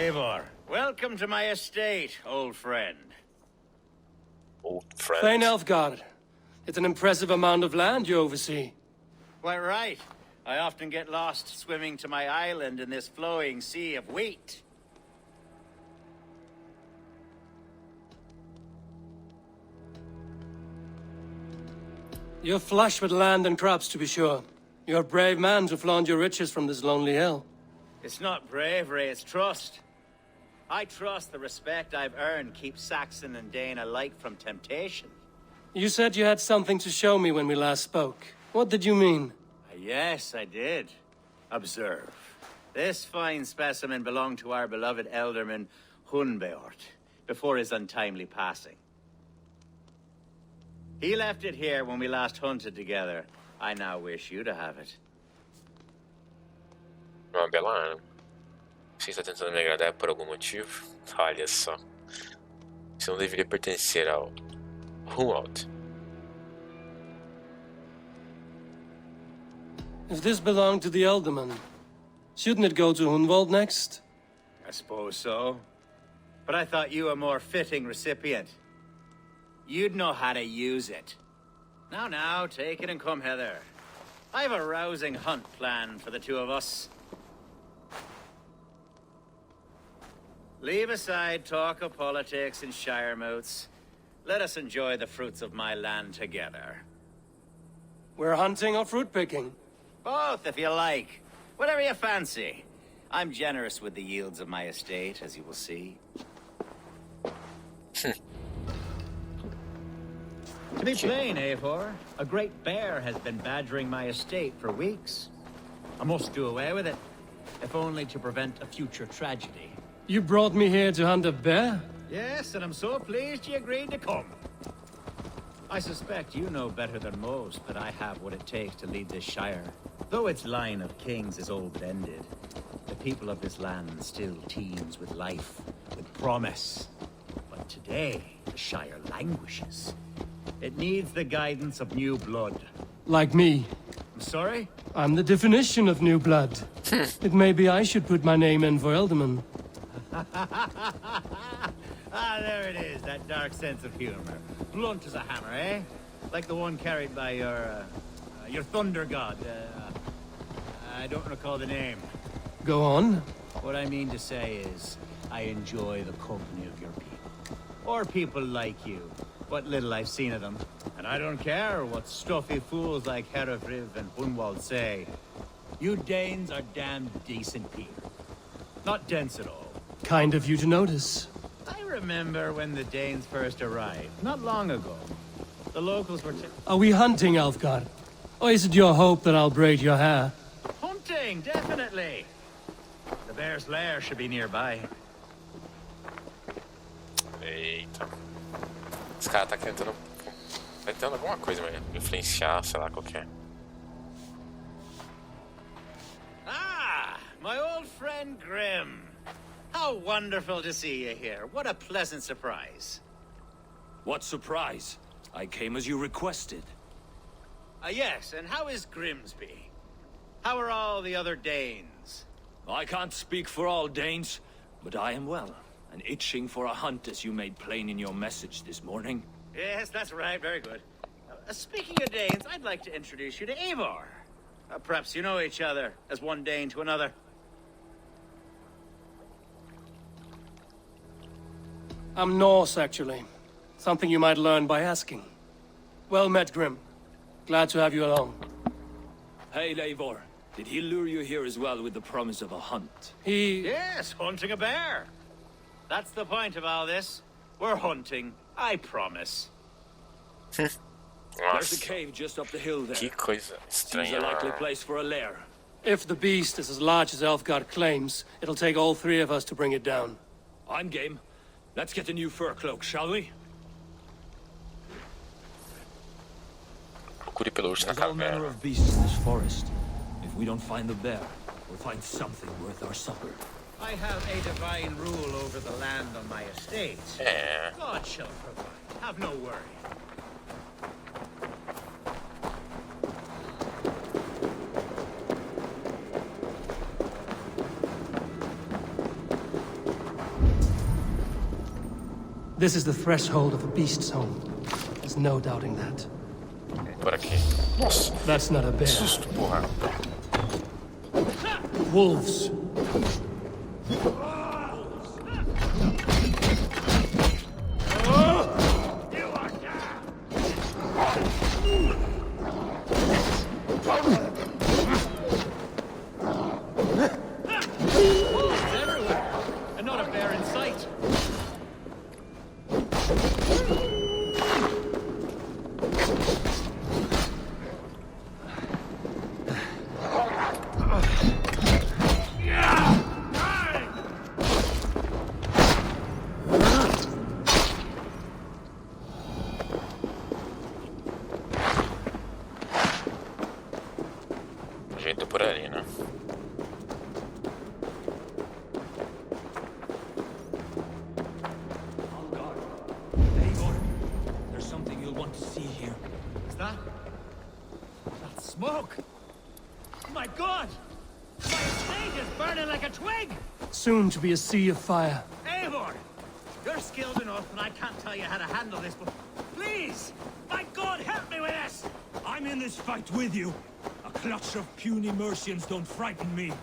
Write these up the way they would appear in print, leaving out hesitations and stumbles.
Eivor, welcome to my estate, old friend. Old friend. Plain Elfgard. It's an impressive amount of land you oversee. Quite right. I often get lost swimming to my island in this flowing sea of wheat. You're flush with land and crops, to be sure. You're a brave man to flaunt your riches from this lonely hill. It's not bravery, it's trust. I trust the respect I've earned keeps Saxon and Dane alike from temptation. You said you had something to show me when we last spoke. What did you mean? Yes, I did. Observe. This fine specimen belonged to our beloved elderman, Hunbeort, before his untimely passing. He left it here when we last hunted together. I now wish you to have it. Uma bela arma. Você está tentando me agradar por algum motivo? Olha só. Isso não deveria pertencer ao Hunwald. If this belonged to the Elderman, shouldn't it go to Hunwald next? I suppose so. But I thought you a more fitting recipient. You'd know how to use it. Now, take it and come hither. I've a rousing hunt planned for the two of us. Leave aside talk of politics and shire moats. Let us enjoy the fruits of my land together. We're hunting or fruit picking? Both, if you like. Whatever you fancy. I'm generous with the yields of my estate, as you will see. To be plain, Eivor, a great bear has been badgering my estate for weeks. I must do away with it, if only to prevent a future tragedy. You brought me here to hunt a bear? Yes, and I'm so pleased you agreed to come. I suspect you know better than most that I have what it takes to lead this shire. Though its line of kings is old and ended, the people of this land still teems with life, with promise. But today, the shire languishes. It needs the guidance of new blood. Like me. I'm sorry? I'm the definition of new blood. It may be I should put my name in for Elderman. Ah, there it is, that dark sense of humor. Blunt as a hammer, eh? Like the one carried by your thunder god. I don't recall the name. Go on. What I mean to say is, I enjoy the company of your people. Or people like you. What little I've seen of them. And I don't care what stuffy fools like Herefriv and Hunwald say. You Danes are damn decent people. Not dense at all. Kind of you to notice. I remember when the Danes first arrived, not long ago. The locals were Are we hunting, Elfgard? Or is it your hope that I'll braid your hair? hunting, definitely. The bear's lair should be nearby. Eita. Esse cara tá tentando alguma coisa, mas influenciar, sei lá qual que é. Ah, my old friend Grim. How wonderful to see you here. What a pleasant surprise. What surprise? I came as you requested. Yes, and how is Grimsby? How are all the other Danes? I can't speak for all Danes, but I am well, and itching for a hunt as you made plain in your message this morning. Yes, that's right. Very good. Speaking of Danes, I'd like to introduce you to Eivor. Perhaps you know each other, as one Dane to another. I'm Norse, actually. Something you might learn by asking. Well met, Grim. Glad to have you along. Hey, Eivor. Did he lure you here as well with the promise of a hunt? Yes, hunting a bear. That's the point of all this. We're hunting, I promise. There's a Nossa, cave just up the hill there. que coisa Seems estranha. a likely place for a lair. If the beast is as large as Elfgard claims, it'll take all three of us to bring it down. I'm game. Let's get a new fur cloak, shall we? Procure pelo urso na There's all manner caverna. of beasts in this forest. If we don't find the bear, we'll find something worth our supper. I have a divine rule over the land on my estate. É. God shall provide. Have no worry. This is the threshold of a beast's home. There's no doubting that. Por aqui. Nossa, That's not a que bear. susto, porra. Wolves. And not a bear in sight. O jeito é por ali, né? Eivor, there's something you'll want to see here. Is that smoke? My God! My estate is burning like a twig! Soon to be a sea of fire. Eivor! You're skilled enough, and I can't tell you how to handle this, but please! My God, help me with this! I'm in this fight with you. A clutch of puny Mercians don't frighten me.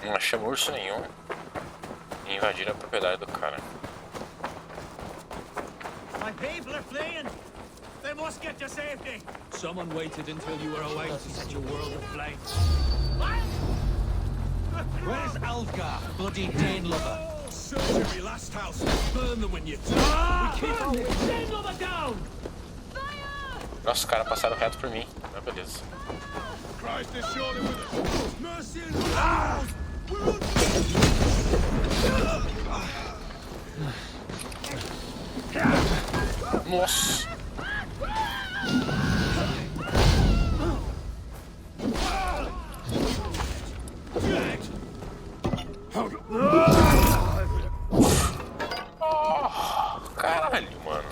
Não achamos urso nenhum. E invadiram a propriedade do cara. My people are fleeing! They must get to safety! Someone waited until you were awake to set your world aflame. What? Where's Alfgar, bloody Dane lover? Search every last house and burn them when you turn. We keep our Dane lover down! Nossa, os caras passaram reto por mim. Mas beleza. Christ is surely with us. Mercy and Nossa! Caralho, mano.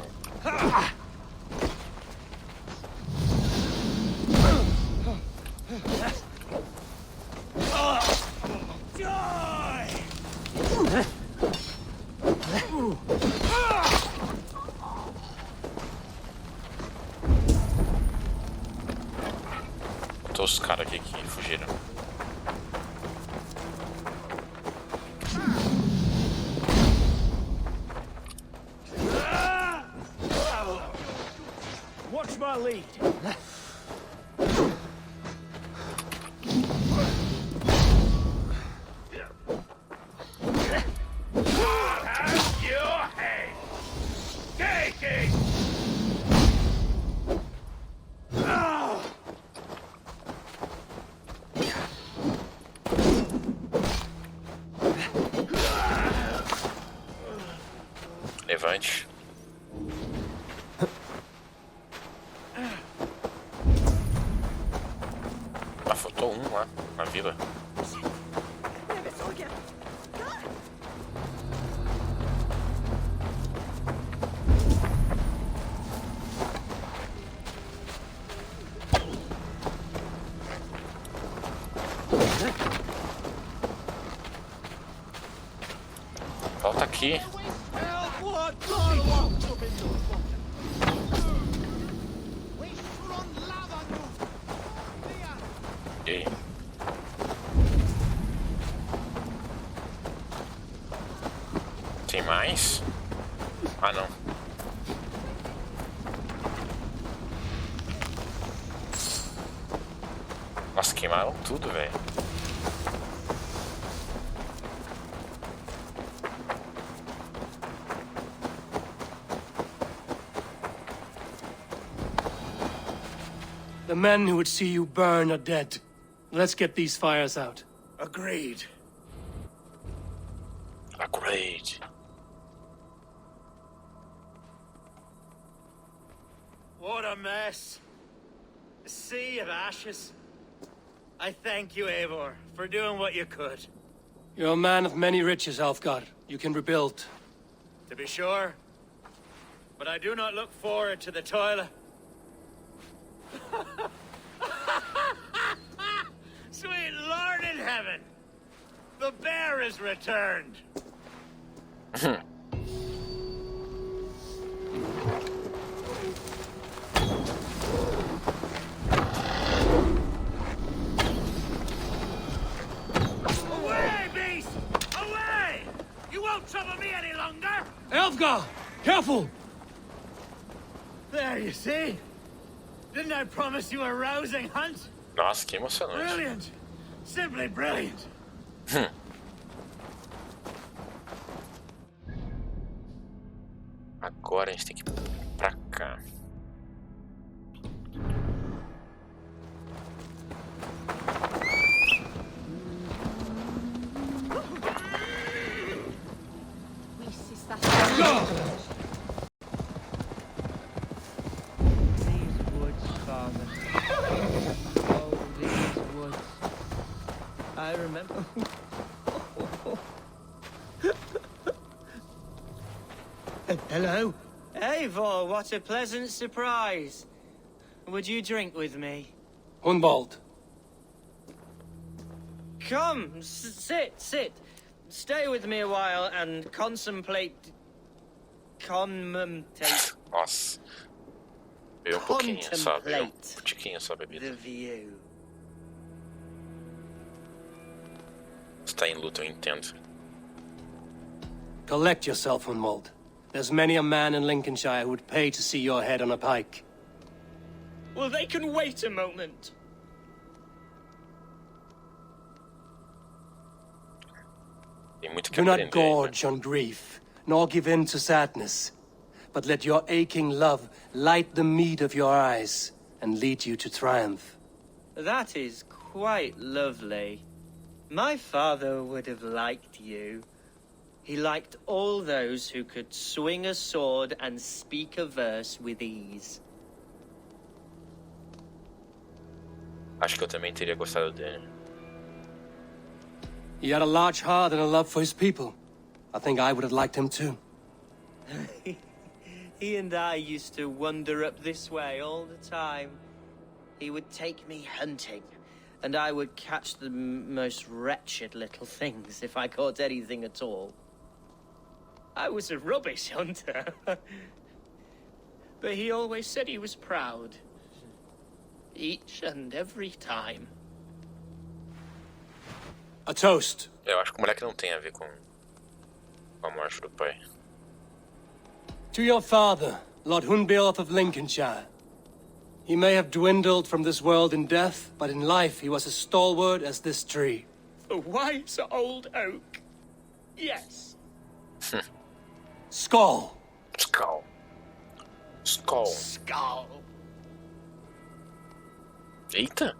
Botou os caras aqui que fugiram. Watch my lead! Levante. Ah, faltou um lá na vila. Volta aqui. E aí? Tem mais? Ah, não. Nossa, queimaram tudo, velho. The men who would see you burn are dead. Let's get these fires out. Agreed. Agreed. What a mess. A sea of ashes. I thank you, Eivor, for doing what you could. You're a man of many riches, Alfgar. You can rebuild. To be sure. But I do not look forward to the toil. Sweet Lord in heaven! The bear is returned! Careful! There, you see? Didn't I promise you a rousing hunt? Nossa, que emocionante. Brilliant! Simply brilliant! Agora a gente tem que ir pra cá. These woods, Father. Oh, these woods. I remember. Hello? Eivor, what a pleasant surprise. Would you drink with me? Hunwald. Come, sit. Stay with me a while and contemplate. Nossa. Bebeu pouquinho só, bebeu Contemplate tiquinho só a bebida. the view. Você tá em luto, eu entendo. Collect yourself, Hunwald. There's many a man in Lincolnshire who would pay to see your head on a pike. Well, they can wait a moment. Tem muito que Do not aprender. gorge on grief, nor give in to sadness, but let your aching love light the mead of your eyes and lead you to triumph. That is quite lovely. My father would have liked you. He liked all those who could swing a sword and speak a verse with ease. Acho que eu também teria gostado dele. He had a large heart and a love for his people. I think I would have liked him too. He and I used to wander up this way all the time. He would take me hunting, and I would catch the most wretched little things if I caught anything at all. I was a rubbish hunter. But he always said he was proud. Each and every time. A toast. Eu acho que o moleque não tem a ver com a morte do pai. To your father, Lord Hunbeorth of Lincolnshire. He may have dwindled from this world in death, but in life he was as stalwart as this tree. A wise old oak. Yes. Skull. Skull. Skull. Skull. Eita!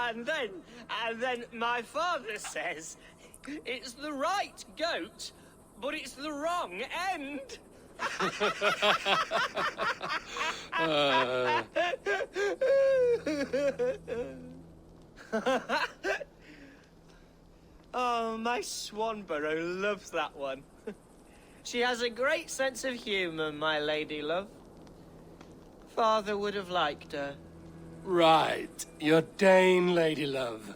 And then my father says, it's the right goat, but it's the wrong end. Oh, my Swanborough loves that one. She has a great sense of humour, my lady love. Father would have liked her. Right. Your Dane lady love.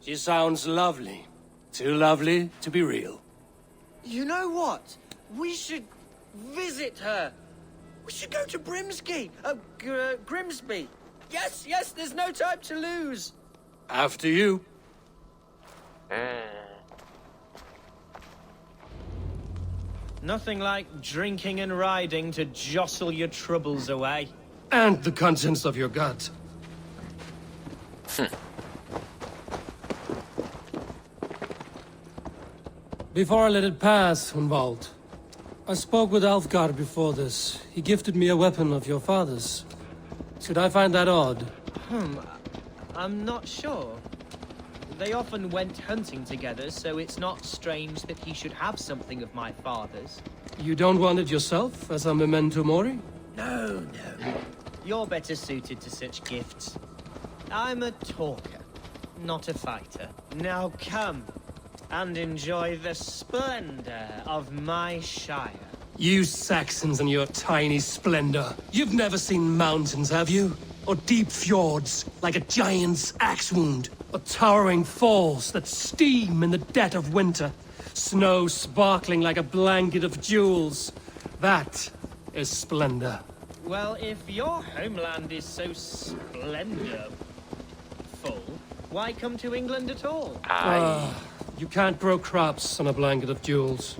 She sounds lovely. Too lovely to be real. You know what? We should visit her. We should go to Grimsby. Grimsby. Yes, there's no time to lose. After you. Nothing like drinking and riding to jostle your troubles away. And the contents of your gut. Before I let it pass, Hunwald, I spoke with Alfgar before this. He gifted me a weapon of your father's. Should I find that odd? I'm not sure. They often went hunting together, so it's not strange that he should have something of my father's. You don't want it yourself, as a memento mori? No. You're better suited to such gifts. I'm a talker, not a fighter. Now come and enjoy the splendor of my shire. You Saxons and your tiny splendor. You've never seen mountains, have you? Or deep fjords, like a giant's axe wound? Or towering falls that steam in the dead of winter? Snow sparkling like a blanket of jewels? That is splendor. Well, if your homeland is so splendorful, why come to England at all? You can't grow crops on a blanket of jewels.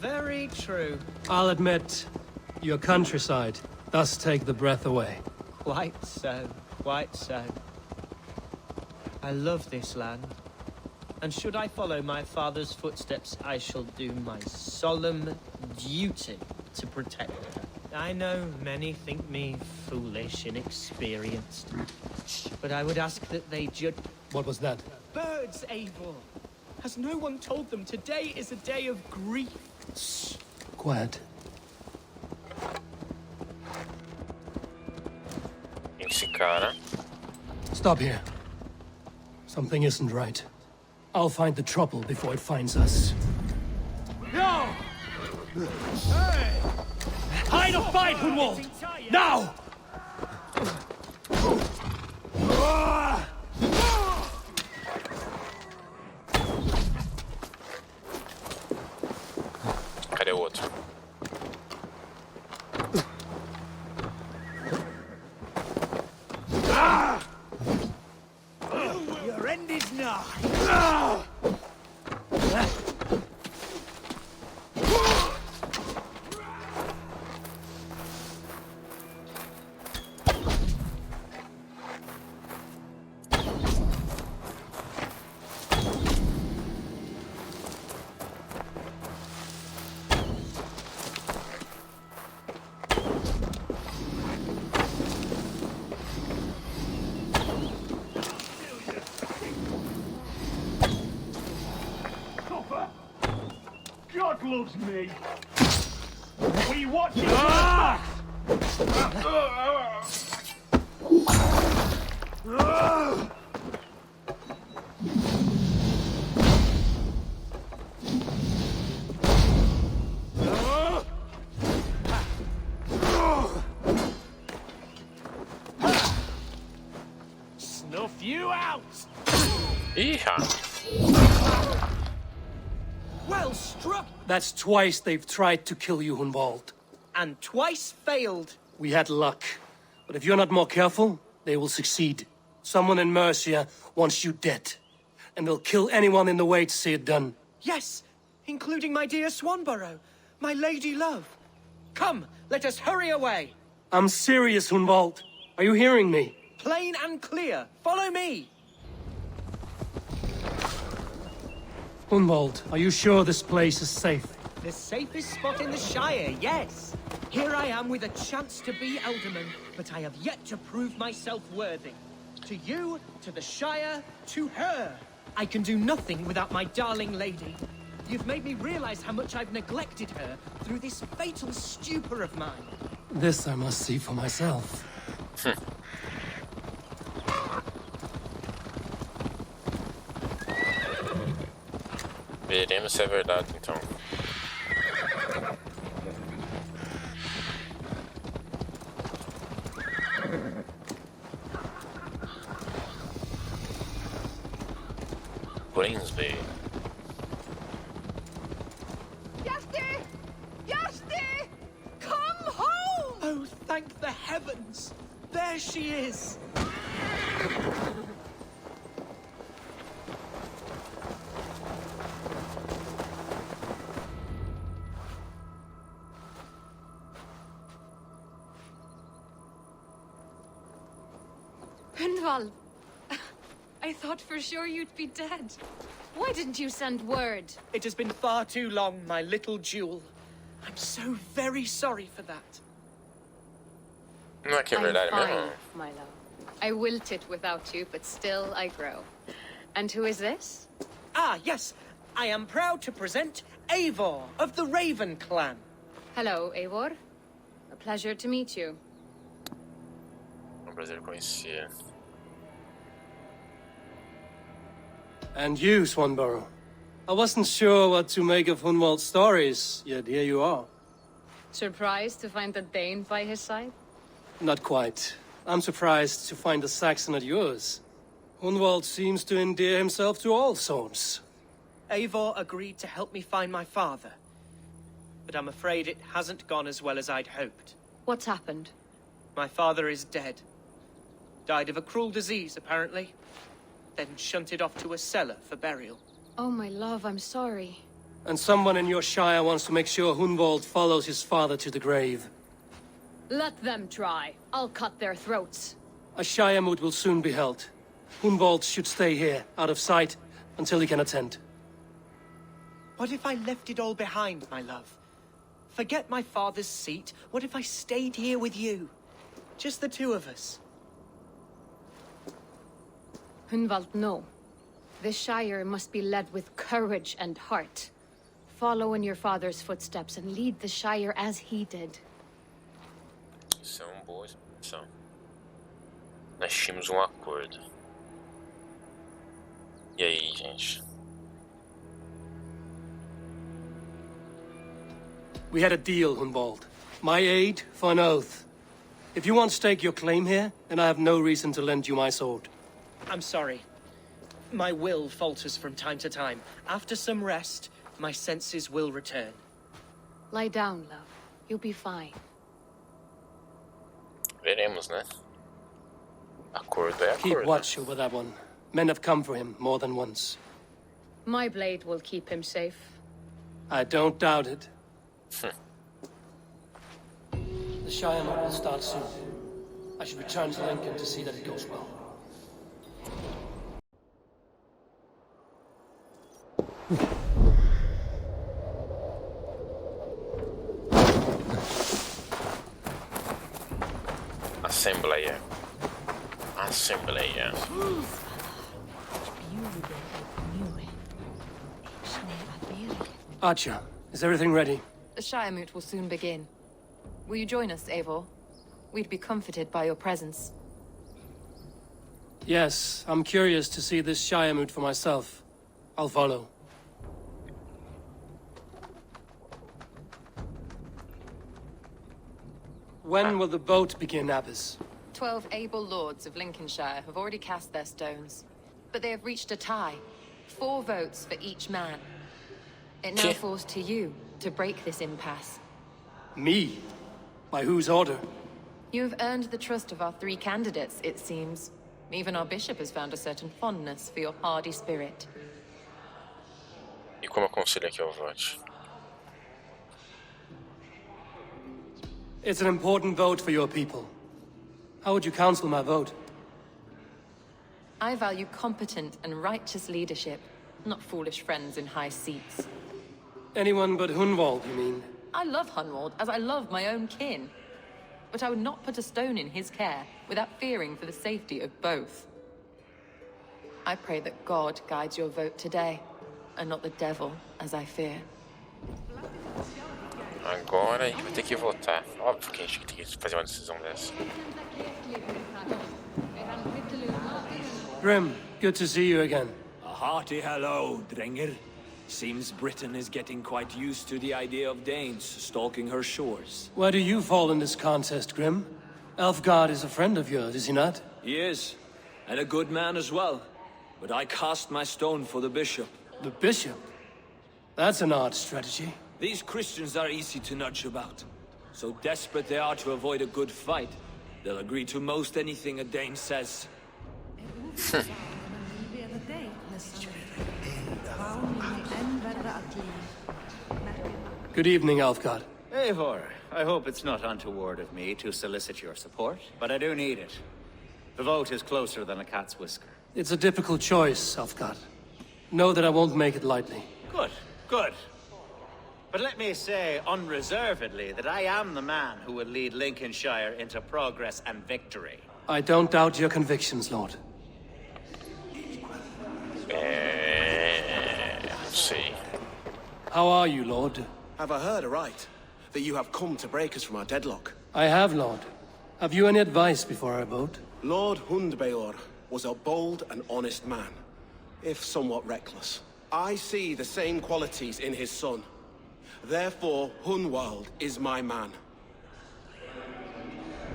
Very true. I'll admit, your countryside does take the breath away. Quite so, quite so. I love this land. And should I follow my father's footsteps, I shall do my solemn duty to protect her. I know many think me foolish, inexperienced. But I would ask that they judge... What was that? Birds, Eivor! Has no one told them today is a day of grief? Shh. Quiet. Esse cara. Stop here. Something isn't right. I'll find the trouble before it finds us. No! Hey! Hide or fight, Hunwald! Now! Cadê o outro? Your end is nigh. God loves me. We watch it back. Snuff you out. Ih, Well struck! That's twice they've tried to kill you, Hunwald. And twice failed. We had luck. But if you're not more careful, they will succeed. Someone in Mercia wants you dead. And they'll kill anyone in the way to see it done. Yes, including my dear Swanborough, my lady love. Come, let us hurry away. I'm serious, Hunwald. Are you hearing me? Plain and clear. Follow me. Hunwald, are you sure this place is safe? The safest spot in the Shire, yes. Here I am with a chance to be Alderman, but I have yet to prove myself worthy. To you, to the Shire, to her. I can do nothing without my darling lady. You've made me realize how much I've neglected her through this fatal stupor of mine. This I must see for myself. veremos se é verdade então. Grimsby. Yasti! Yasti! Come home! Oh, thank the heavens! There she is! Hunwald, I thought for sure you'd be dead. Why didn't you send word? It has been far too long, my little jewel. I'm so very sorry for that. Não é que é I'm verdade fine, mesmo? my love. I wilted without you, but still I grow. And who is this? Ah, yes. I am proud to present Eivor of the Raven clan. Hello, Eivor. A pleasure to meet you. É um prazer conhecer. And you, Swanborough. I wasn't sure what to make of Hunwald's stories, yet here you are. Surprised to find a Dane by his side? Not quite. I'm surprised to find a Saxon at yours. Hunwald seems to endear himself to all souls. Eivor agreed to help me find my father. But I'm afraid it hasn't gone as well as I'd hoped. What's happened? My father is dead. Died of a cruel disease, apparently. Then shunted off to a cellar for burial. Oh, my love, I'm sorry. And someone in your shire wants to make sure Hunwald follows his father to the grave. Let them try. I'll cut their throats. A shire moot will soon be held. Hunwald should stay here, out of sight, until he can attend. What if I left it all behind, my love? Forget my father's seat. What if I stayed here with you? Just the two of us. Hunwald, no. This Shire must be led with courage and heart. Follow in your father's footsteps and lead the Shire as he did. Isso é uma boa expressão. Nós tínhamos um acordo. E aí, gente? We had a deal, Hunwald. My aid for an oath. If you want to stake your claim here, then I have no reason to lend you my sword. I'm sorry. My will falters from time to time. After some rest, my senses will return. Lie down, love. You'll be fine. Veremos, né? Acordo é Keep acordo. watch over that one. Men have come for him more than once. My blade will keep him safe. I don't doubt it. The Shire moot will start soon. I should return to Lincoln to see that it goes well. Assembleia. Assembleia. Archer, is everything ready? The Shire moot will soon begin. Will you join us, Eivor? We'd be comforted by your presence. Yes, I'm curious to see this Shire moot for myself. I'll follow. When will the vote begin, Abbess? 12 able lords of Lincolnshire have already cast their stones, but they have reached a tie. 4 votes for each man. It now falls to you to break this impasse. Me? By whose order? You have earned the trust of our 3 candidates, it seems. Even our bishop has found a certain fondness for your hardy spirit. E como aconselho que eu vote? It's an important vote for your people. How would you counsel my vote? I value competent and righteous leadership, not foolish friends in high seats. Anyone but Hunwald, you mean? I love Hunwald as I love my own kin. But I would not put a stone in his care without fearing for the safety of both. I pray that God guides your vote today, and not the devil, as I fear. Agora a gente vai ter que votar. Óbvio que a gente tem que fazer uma decisão dessa. Grim, good to see you again. A hearty hello, Drenger. Seems Britain is getting quite used to the idea of Danes stalking her shores. Where do you fall in this contest, Grim? Elfgard is a friend of yours, is he not? He is, and a good man as well. But I cast my stone for the bishop. The bishop? That's an odd strategy. These Christians are easy to nudge about. So desperate they are to avoid a good fight, they'll agree to most anything a Dane says. Good evening, Elfgard. Eivor, I hope it's not untoward of me to solicit your support, but I do need it. The vote is closer than a cat's whisker. It's a difficult choice, Elfgard. Know that I won't make it lightly. Good, good. But let me say unreservedly that I am the man who will lead Lincolnshire into progress and victory. I don't doubt your convictions, Lord. Não sei. How are you, Lord? Have I heard aright that you have come to break us from our deadlock? I have, Lord. Have you any advice before I vote? Lord Hundbeor was a bold and honest man, if somewhat reckless. I see the same qualities in his son. Therefore, Hunwald is my man.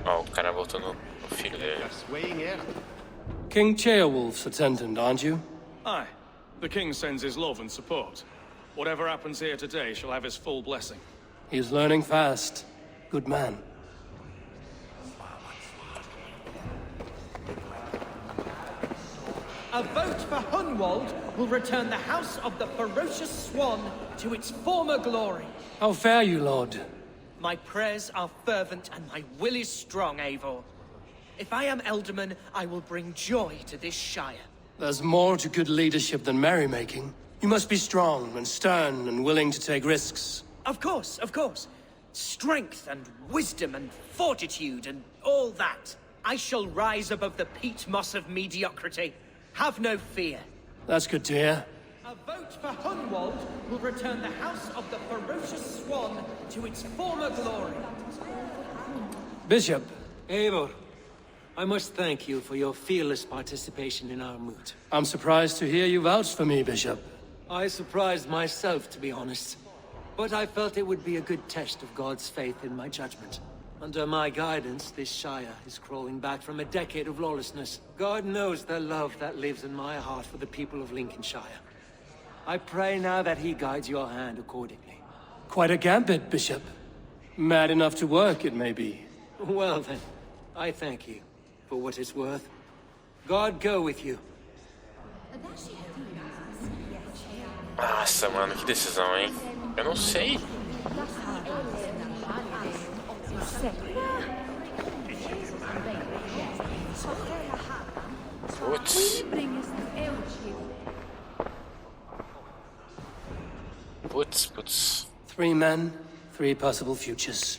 Ó, o cara voltou no filho dele. Weighing in. King Ceolwulf's attendant, aren't you? Aye. The king sends his love and support. Whatever happens here today shall have his full blessing. He's learning fast. Good man. A vote for Hunwald will return the House of the Ferocious Swan to its former glory. How fare you, Lord? My prayers are fervent and my will is strong, Eivor. If I am Elderman, I will bring joy to this Shire. There's more to good leadership than merrymaking. You must be strong and stern and willing to take risks. Of course, of course. Strength and wisdom and fortitude and all that. I shall rise above the peat moss of mediocrity. Have no fear. That's good to hear. A vote for Hunwald will return the House of the Ferocious Swan to its former glory. Bishop. Eivor, I must thank you for your fearless participation in our moot. I'm surprised to hear you vouch for me, Bishop. I surprised myself, to be honest. But I felt it would be a good test of God's faith in my judgment. Under my guidance, this Shire is crawling back from a decade of lawlessness. God knows the love that lives in my heart for the people of Lincolnshire. I pray now that he guides your hand accordingly. Quite a gambit, Bishop. Mad enough to work, it may be. Well then, I thank you for what it's worth. God go with you. Nossa, mano, que decisão, hein? Eu não sei. Putz. Putz. 3 men, 3 possible futures.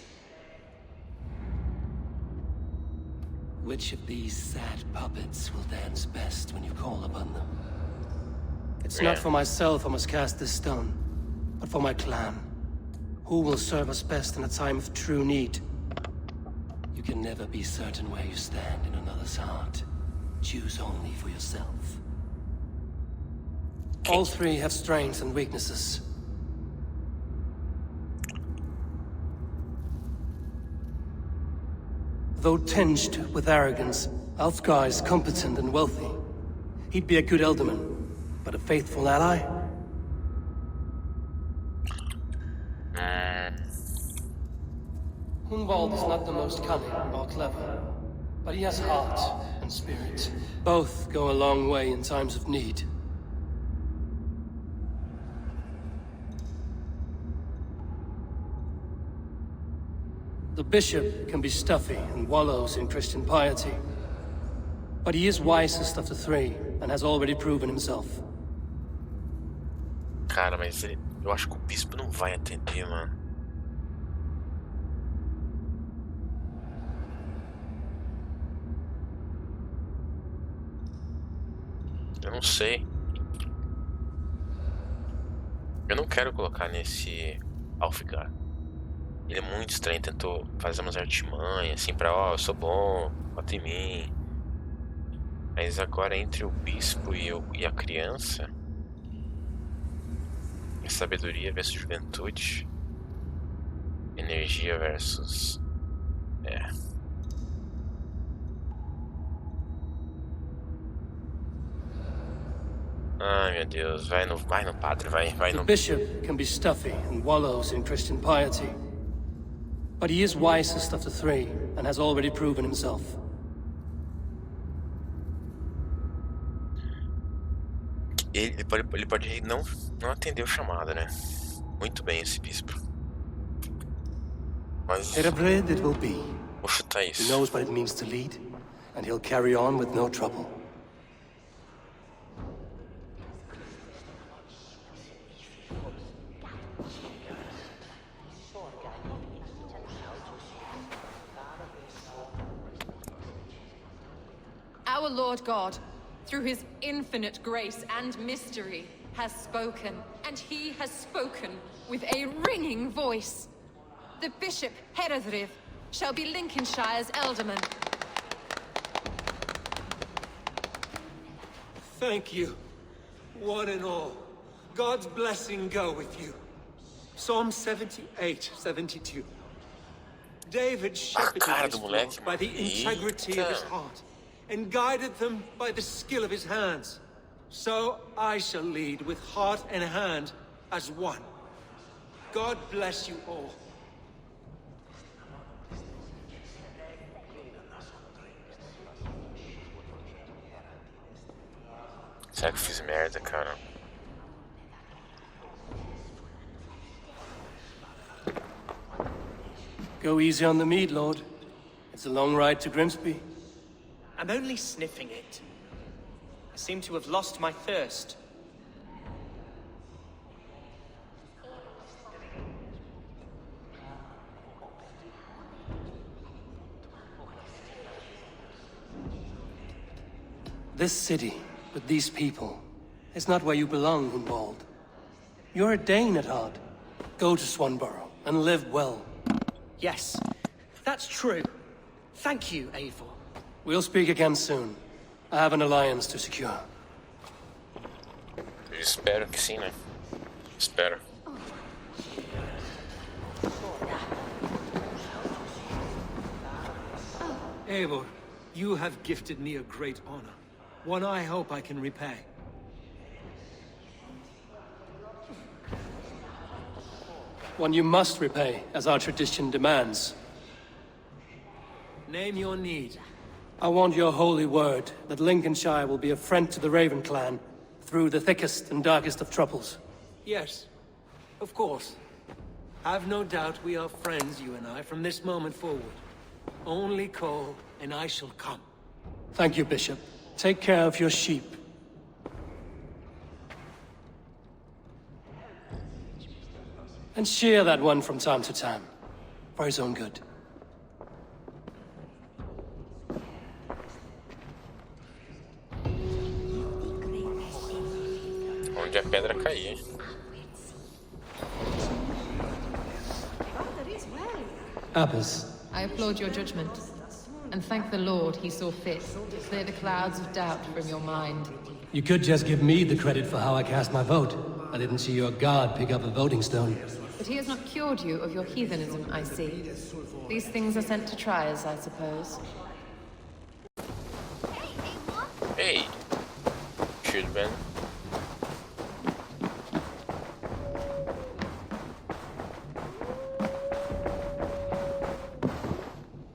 Which of these sad puppets will dance best when you call upon them? It's not for myself I must cast this stone, but for my clan. Who will serve us best in a time of true need? You can never be certain where you stand in another's heart. Choose only for yourself. All 3 have strengths and weaknesses. Though tinged with arrogance, Alfgar is competent and wealthy. He'd be a good Elderman, but a faithful ally? Hunwald is not the most cunning or clever, but he has heart and spirit. Both go a long way in times of need. The bishop can be stuffy and wallows in Christian piety, but he is wisest of the 3 and has already proven himself. Cara, mas eu acho que o bispo não vai atender, mano. Eu não sei. Eu não quero colocar nesse Alfgar. Ele é muito estranho, tentou fazer umas artimanhas, assim, pra, ó, eu sou bom, bota em mim. Mas agora entre o bispo e a criança, a sabedoria versus juventude, energia versus... Ai, meu Deus, vai no padre, vai no... The bishop can be stuffy and wallows in Christian piety, but he is wisest of the 3 and has already proven himself. Ele pode não atender o chamado, né? Muito bem esse bispo. Mas Herebrand it will be. vou chutar He isso. knows what it means to lead, and he'll carry on with no trouble. Our Lord God, through his infinite grace and mystery, has spoken, and he has spoken with a ringing voice. The Bishop Heredrith shall be Lincolnshire's Elderman. Thank you, one and all. God's blessing go with you. Psalm 78, 72. David shepherded cara his do flock moleque, by the mano. integrity of his Eita. heart, and guided them by the skill of his hands. So I shall lead with heart and hand as one. God bless you all. Será que eu fiz merda, cara? Go easy on the meat, Lord. It's a long ride to Grimsby. I'm only sniffing it. I seem to have lost my thirst. This city, with these people, is not where you belong, Hunwald. You're a Dane at heart. Go to Swanborough and live well. Yes, that's true. Thank you, Eivor. We'll speak again soon. I have an alliance to secure. Eu espero que sim, né? Espero. Eivor, you have gifted me a great honor. One I hope I can repay. One you must repay, as our tradition demands. Name your need. I want your holy word that Lincolnshire will be a friend to the Raven clan through the thickest and darkest of troubles. Yes, of course. Have no doubt we are friends, you and I, from this moment forward. Only call, and I shall come. Thank you, Bishop. Take care of your sheep. And shear that one from time to time, for his own good. Onde a pedra cair. Abbas, I applaud your judgment, and thank the Lord he saw fit to clear the clouds of doubt from your mind. you could just give me the credit for how I cast my vote. I didn't see your guard pick up a voting stone. But he has not cured you of your heathenism, I see. These things are sent to triers, I suppose. Hey! Should been.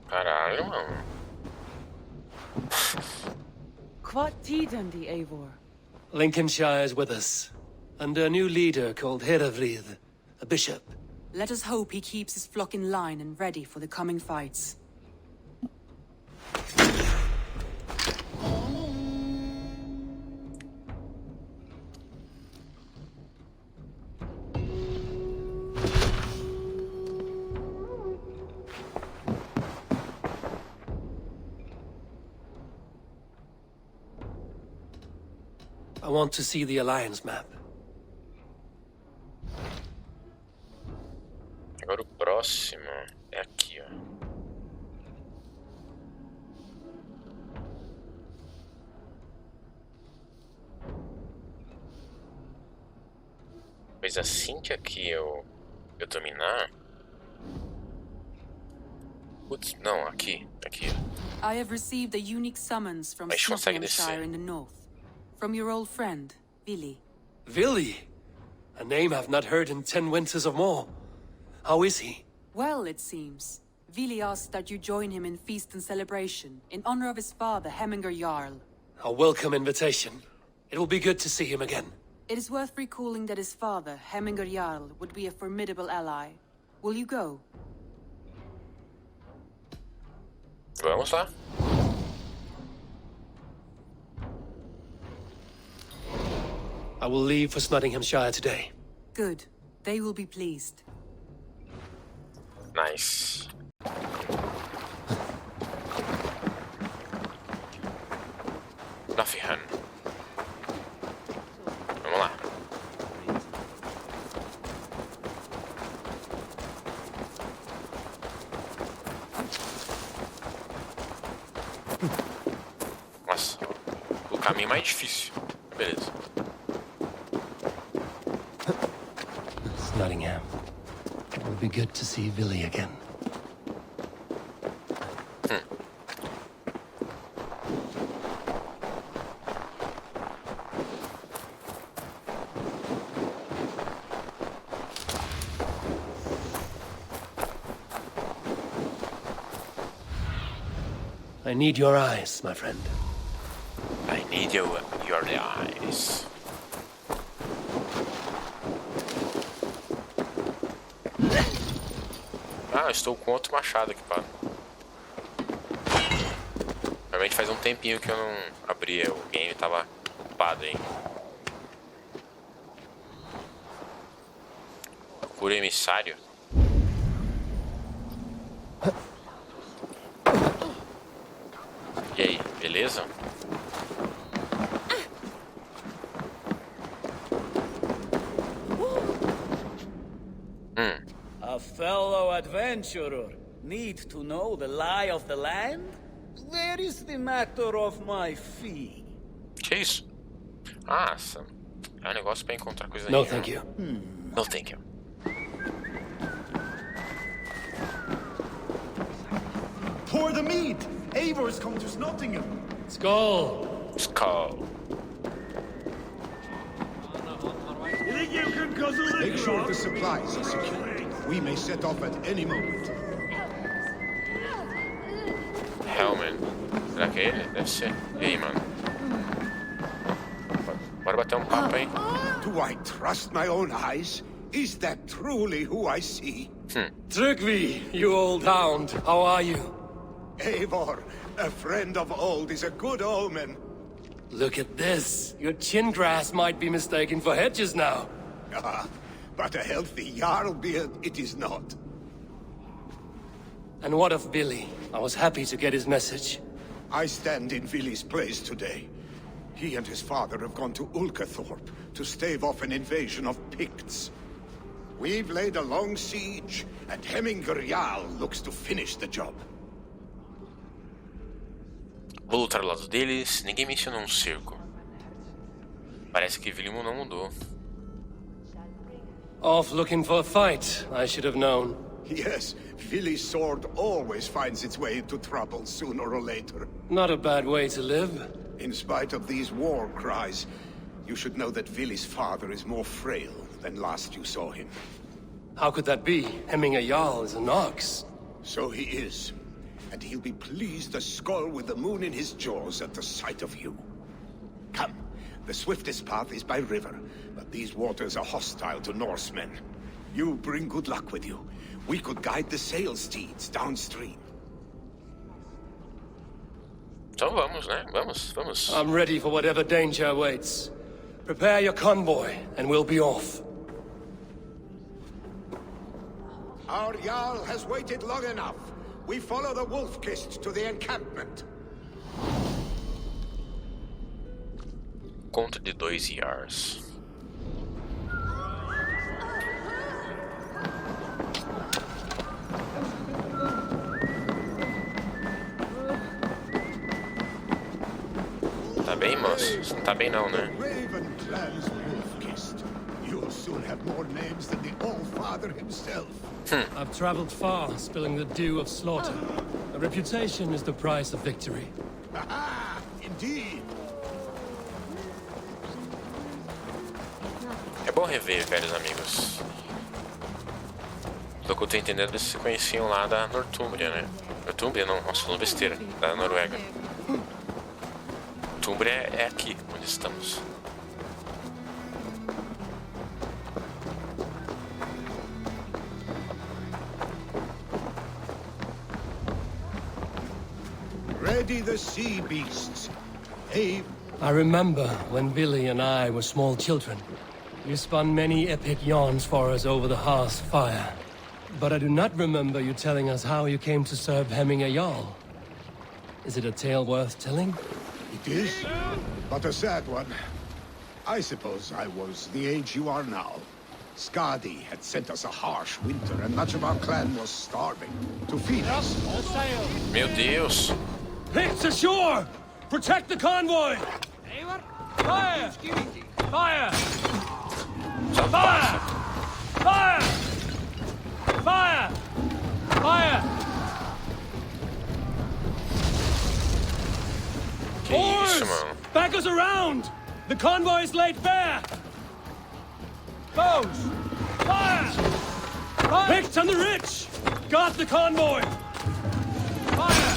Caralho, mano. What tiden the Eivor? Lincolnshire is with us, under a new leader called Herefrith, a bishop. Let us hope he keeps his flock in line and ready for the coming fights. I want to see the Alliance map. Agora o próximo é aqui, ó. Mas assim que aqui eu dominar... Putz, não, aqui, ó. I have received a unique summons from A gente consegue Nottinghamshire descer. in the north. From your old friend, Vili. Vili? A name I've not heard in 10 winters or more. How is he? Well, it seems. Vili asked that you join him in feast and celebration, in honor of his father, Heminger Jarl. A welcome invitation. It will be good to see him again. It is worth recalling that his father, Heminger Jarl, would be a formidable ally. Will you go? Vamos lá. I will leave for Nottinghamshire today. Good. They will be pleased. Nice. Nottingham. Vamos lá. Nossa, o caminho mais difícil. Beleza. Nottingham. It will be good to see Vili again. I need your eyes, my friend. I Need your eyes. Ah, eu estou com outro machado equipado. Realmente faz um tempinho que eu não abria o game, tava ocupado aí. Procura emissário. E aí, beleza? A fellow adventurer need to know the lie of the land? Where is the matter of my fee? Que isso? Ah, é um negócio pra encontrar coisa aí. No, thank you. No, thank you. Pour the mead! Eivor's come to Nottingham! Skull! Skull. You think you can guzzle the Make sure the supplies are secured. We may set off at any moment. Hellman. Será que é ele? Deve ser. E aí, mano? Bora bater um papo aí. Do I trust my own eyes? Is that truly who I see? Trygvi, you old hound. How are you? Eivor, a friend of old is a good omen. Look at this. Your chin grass might be mistaken for hedges now. Ah, but a healthy Jarl beard it is not. And what of Billy? I was happy to get his message. I stand in Vili's place today. He and his father have gone to Ulcathorpe to stave off an invasion of Picts. We've laid a long siege, and Hemminger Jarl looks to finish the job. Vou lutar ao lado deles. Ninguém mencionou um cerco. Parece que Vilimo não mudou. Off looking for a fight. I should have known. Yes, Vili's sword always finds its way into trouble sooner or later. Not a bad way to live. In spite of these war cries, you should know that Vili's father is more frail than last you saw him. How could that be? Hemminger Jarl is an ox. So he is. And he'll be pleased as Skull with the moon in his jaws at the sight of you. Come, the swiftest path is by river, but these waters are hostile to Norsemen. You bring good luck with you. We could guide the sail steeds downstream. Então vamos, né? Vamos. I'm ready for whatever danger awaits. Prepare your convoy, and we'll be off. Our Jarl has waited long enough. We follow the Wolf-Kist to the encampment. Conta de 2 Jarls. Tá bem, moço? Você não tá bem não, né? Raven clan's Wolf-Kist. You'll soon have more names than the All-Father himself. I've traveled far, spilling the dew of slaughter. A reputation is the price of victory. Aha! Indeed. É bom rever velhos amigos. Pelo que eu tô entendendo, eles se conheciam lá da Northumbria, né? Northumbria não, nossa, falando besteira. Da Noruega. Northumbria é aqui, onde estamos. Ready the sea beasts. Hey, I remember when Billy and I were small children. You spun many epic yarns for us over the hearth fire. But I do not remember you telling us how you came to serve Hemminger Jarl. Is it a tale worth telling? it is, but a sad one. I suppose I was the age you are now. Skadi had sent us a harsh winter, and much of our clan was starving. To feed us. Meu Deus! Picts ashore! Protect the convoy! Fire! Fire! Fire! Fire! Fire! Fire! Que isso, mano? Back us around! The convoy is laid bare! Foes! Fire! Fire! Picts on the ridge! Guard the convoy! Fire!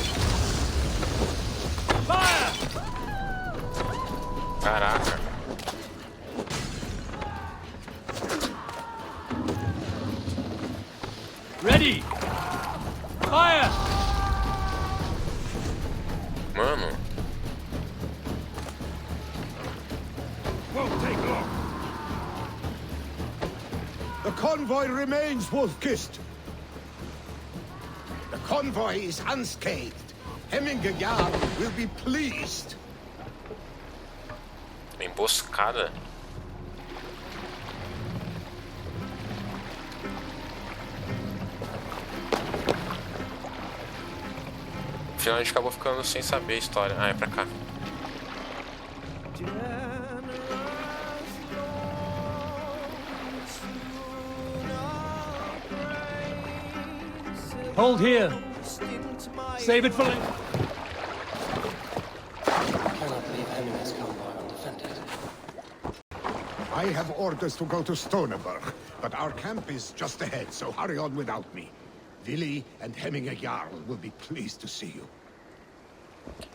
Fire! Mano. Won't take long. The convoy remains wolf-kissed. The convoy is unscathed. Hemminger Jarl will be pleased. Emboscada? Afinal, a gente acabou ficando sem saber a história. Ah, é pra cá. Hold here. Save it for later. I cannot leave Hemminger's convoy undefended. I have orders to go to Stoneberg, but our camp is just ahead, so hurry on without me. Willi and Hemminger Jarl will be pleased to see you.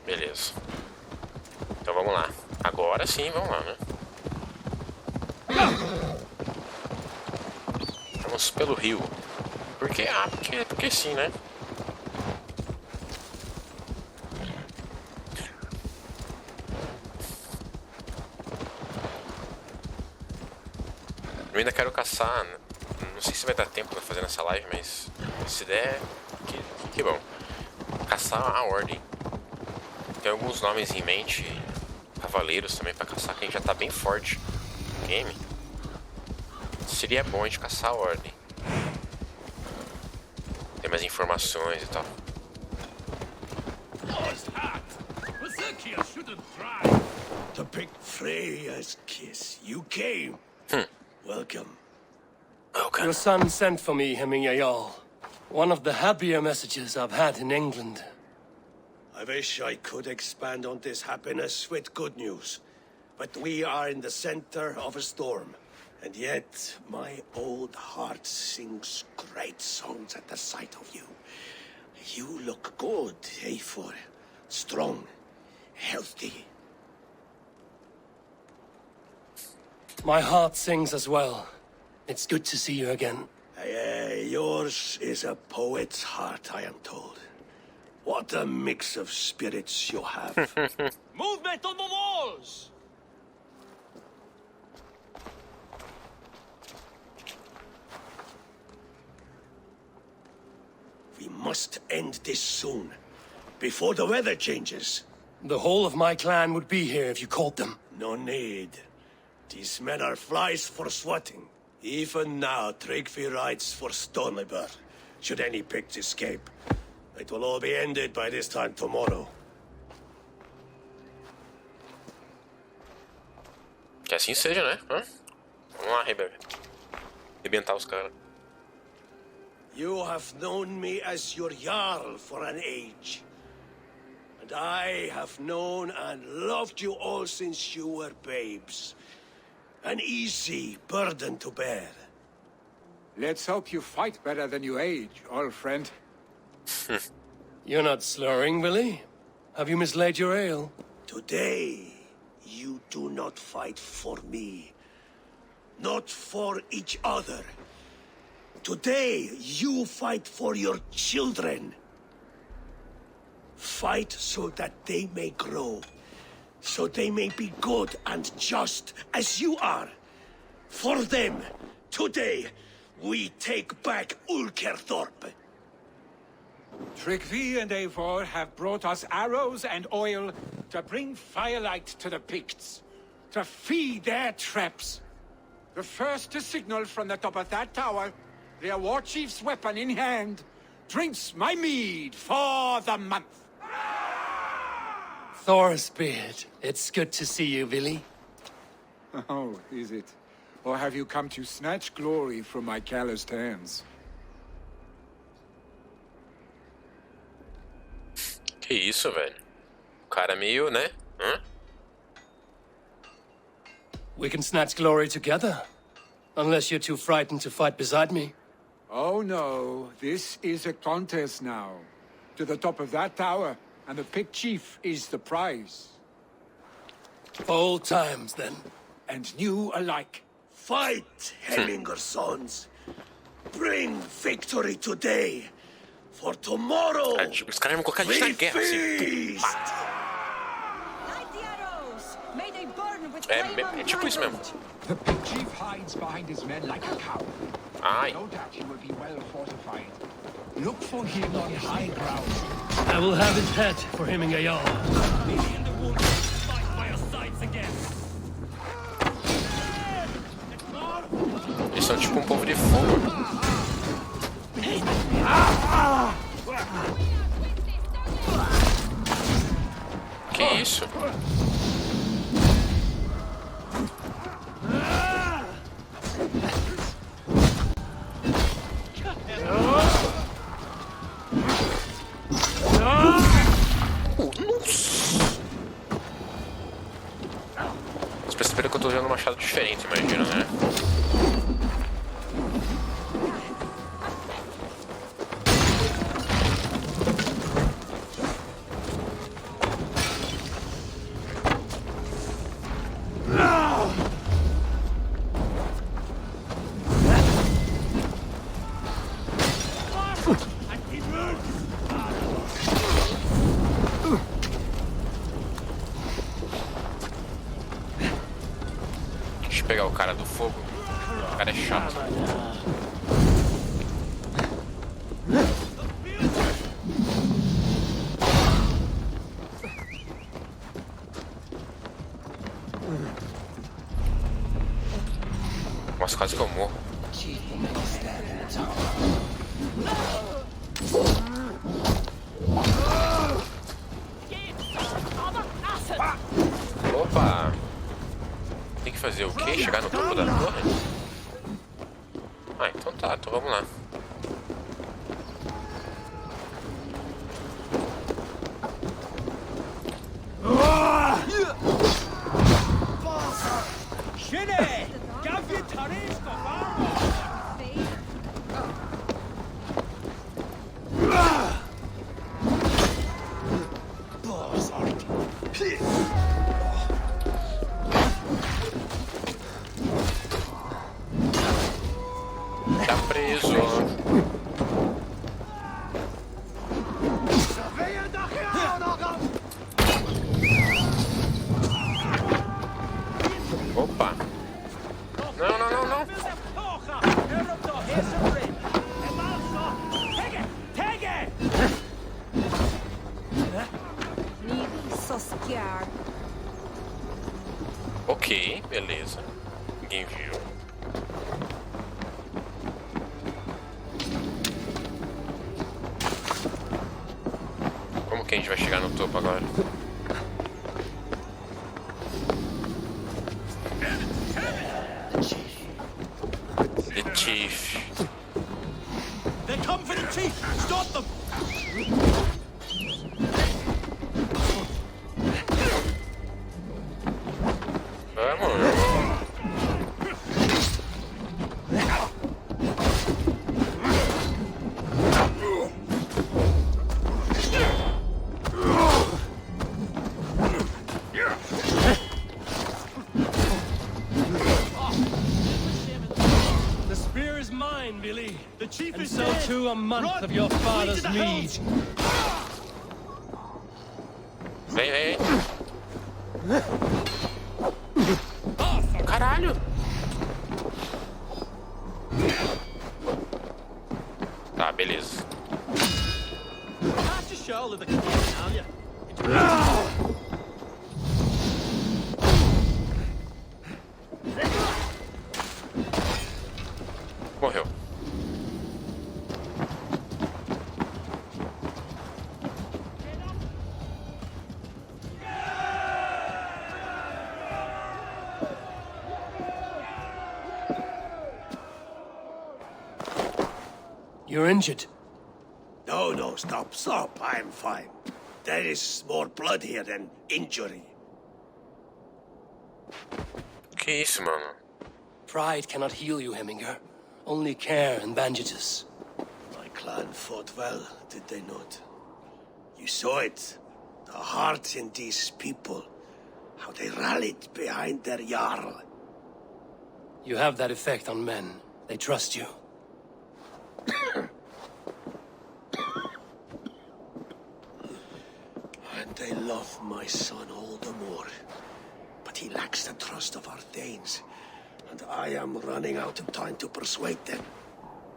Beleza. Então vamos lá. Agora sim, vamos lá, né? Vamos pelo rio. Por quê? Ah, porque sim, né? Eu ainda quero caçar. Não sei se vai dar tempo pra fazer nessa live, mas se der, que bom. Caçar a ordem. Tem alguns nomes em mente, cavaleiros também pra caçar, que a gente já tá bem forte no game. Seria bom a gente caçar a ordem. Tem mais informações e tal. To pick Freya's kiss, you came. Welcome. Your son sent for me, Hemminger Jarl. One of the happier messages I've had in England. I wish I could expand on this happiness with good news. But we are in the center of a storm. And yet, my old heart sings great songs at the sight of you. You look good, Eivor. Strong, healthy. My heart sings as well. It's good to see you again. Yours is a poet's heart, I am told. What a mix of spirits you have. Movement on the walls! We must end this soon, before the weather changes. The whole of my clan would be here if you called them. No need. These men are flies for swatting. Even now, Tryggvi rides for Stoneberg, should any Picts escape. It will all be ended by this time tomorrow. Que assim seja, né? Vamos lá, arrebentar os caras. You have known me as your Jarl for an age. And I have known and loved you all since you were babes. An easy burden to bear. Let's hope you fight better than you age, old friend. You're not slurring, Willie? Have you mislaid your ale? Today, you do not fight for me. Not for each other. Today, you fight for your children. Fight so that they may grow. So they may be good and just as you are. For them, today, we take back Ulkerthorpe. Tryggvi and Eivor have brought us arrows and oil to bring firelight to the Picts, to feed their traps. The first to signal from the top of that tower, their war chief's weapon in hand, drinks my mead for the month. Thorsbeard, it's good to see you, Willie. Oh, is it? Or have you come to snatch glory from my calloused hands? Que isso, velho? O cara meio, né? Hã? We can snatch glory together. Unless you're too frightened to fight beside me. Oh no, this is a contest now. To the top of that tower, and the Pict Chief is the prize. Old times, then. And new alike. Fight, Hemminger sons. Bring victory today. For tomorrow, Os caras vão colocar a gente na guerra, assim. feast. É tipo isso mesmo. The big chief hides behind his men like a cow. Ai. No doubt he will be well fortified. Look for him on high ground. I will have his head for Hemingway Jarl. Eles são tipo um povo de fogo. Que isso? Vocês perceberam que eu tô usando um machado diferente, imagina, né? Deixa eu pegar o cara do fogo. O cara é chato. Nossa, quase que eu morro. Opa! Tem que fazer o quê? Chegar no topo da torre? Ah, então tá, então vamos lá. Tá preso. Opa. Não, não, não, não. Ok, beleza. Ninguém viu. Como que a gente vai chegar no topo agora? The Chief. They come for the chief! Stop them! Vamos. The spear is mine, Billy. The chief And is so dead! too a month Run! of your father's Flee to the mead. house! Vem, vem. Caralho. Tá, beleza. Pass the shoulder the king, are you? Morreu. You're injured. No, no, stop, stop. I'm fine. There is more blood here than injury. Que isso, mano? Pride cannot heal you, Hemminger. Only care and bandages. My clan fought well, did they not? You saw it. The heart in these people. How they rallied behind their Jarl. You have that effect on men. They trust you. And they love my son all the more. But he lacks the trust of our Danes. And I am running out of time to persuade them.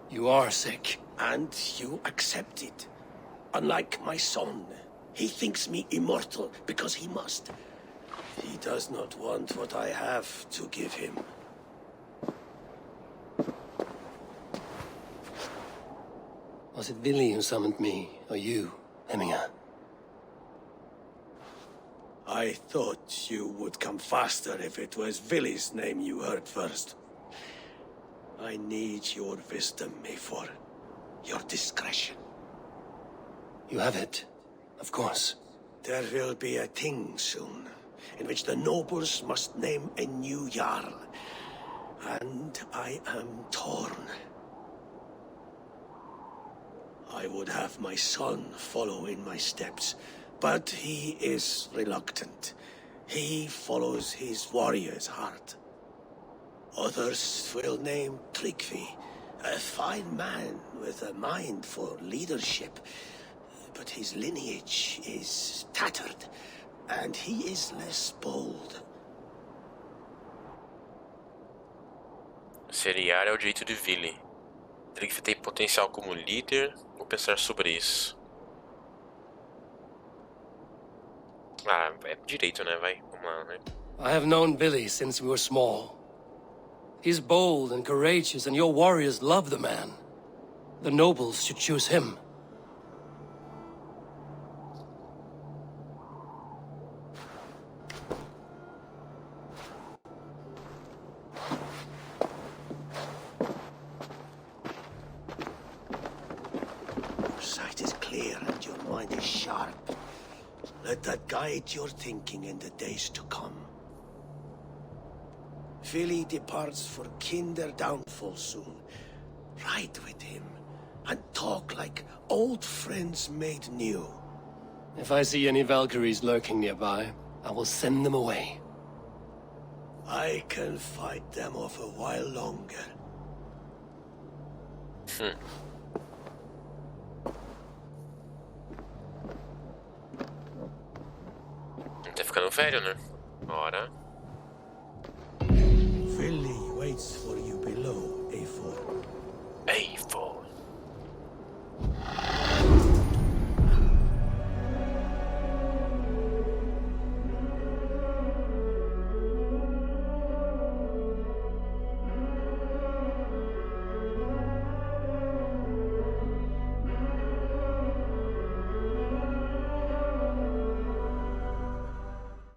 You are sick. And you accept it. Unlike my son, he thinks me immortal because he must. He does not want what I have to give him. Was it Billy who summoned me, or you, Hemminger? I thought you would come faster if it was Villy's name you heard first. I need your wisdom, Mayfor. Your discretion. You have it, of course. There will be a thing soon, in which the nobles must name a new Jarl. And I am torn. I would have my son follow in my steps, but he is reluctant. He follows his warrior's heart. Others will name Tryggvi, a fine man with a mind for leadership. But his lineage is tattered, and he is less bold. Seriar é o jeito de Vili. Tryggvi tem potencial como líder. Vou pensar sobre isso. Ah, é direito, né? Vai, vamos lá, né? I have known Billy since we were small. He's bold and courageous, and your warriors love the man. The nobles should choose him. Your sight is clear and your mind is sharp. Let that guide your thinking in the days to come. Vili departs for kinder downfall soon. Ride with him, and talk like old friends made new. If I see any Valkyries lurking nearby, I will send them away. I can fight them off a while longer. Tá ficando velho, né? Bora. Vili waits for you.